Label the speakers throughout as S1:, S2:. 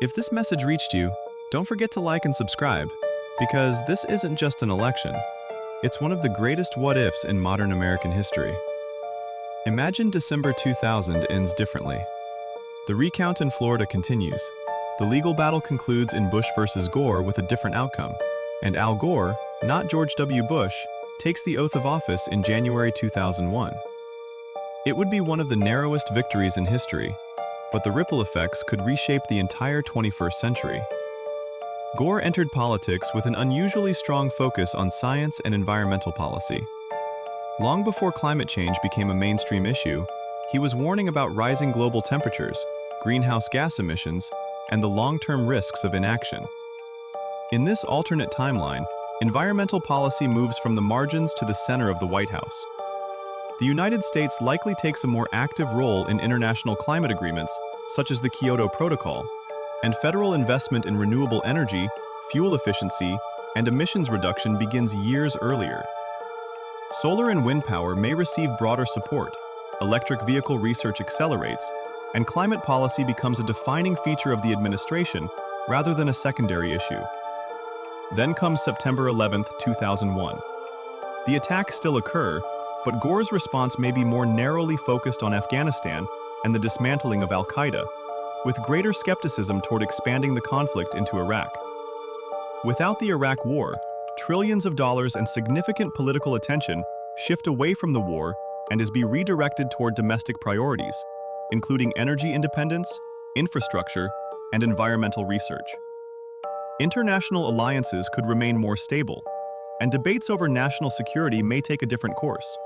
S1: If this message reached you, don't forget to like and subscribe, because this isn't just an election. It's one of the greatest what-ifs in modern American history. Imagine December 2000 ends differently. The recount in Florida continues. The legal battle concludes in Bush versus Gore with a different outcome, and Al Gore, not George W. Bush, takes the oath of office in January 2001. It would be one of the narrowest victories in history, but the ripple effects could reshape the entire 21st century. Gore entered politics with an unusually strong focus on science and environmental policy. Long before climate change became a mainstream issue, he was warning about rising global temperatures, greenhouse gas emissions, and the long-term risks of inaction. In this alternate timeline, environmental policy moves from the margins to the center of the White House. The United States likely takes a more active role in international climate agreements, such as the Kyoto Protocol, and federal investment in renewable energy, fuel efficiency, and emissions reduction begins years earlier. Solar and wind power may receive broader support, electric vehicle research accelerates, and climate policy becomes a defining feature of the administration rather than a secondary issue. Then comes September 11, 2001. The attacks still occur, but Gore's response may be more narrowly focused on Afghanistan and the dismantling of al-Qaeda, with greater skepticism toward expanding the conflict into Iraq. Without the Iraq War, trillions of dollars and significant political attention shift away from the war and is be redirected toward domestic priorities, including energy independence, infrastructure, and environmental research. International alliances could remain more stable, and debates over national security may take a different course.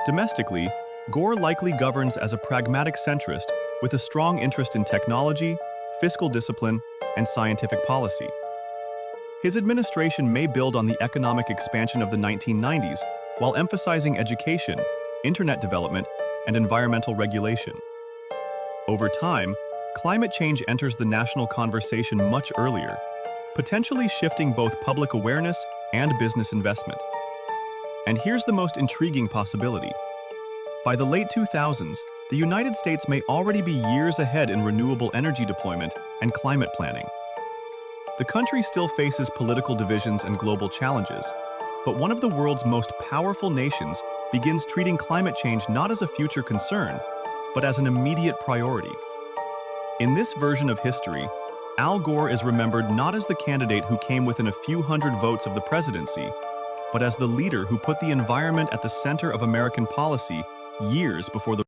S1: Domestically, Gore likely governs as a pragmatic centrist with a strong interest in technology, fiscal discipline, and scientific policy. His administration may build on the economic expansion of the 1990s while emphasizing education, internet development, and environmental regulation. Over time, climate change enters the national conversation much earlier, potentially shifting both public awareness and business investment. And here's the most intriguing possibility. By the late 2000s, the United States may already be years ahead in renewable energy deployment and climate planning. The country still faces political divisions and global challenges, but one of the world's most powerful nations begins treating climate change not as a future concern, but as an immediate priority. In this version of history, Al Gore is remembered not as the candidate who came within a few hundred votes of the presidency, but as the leader who put the environment at the center of American policy years before the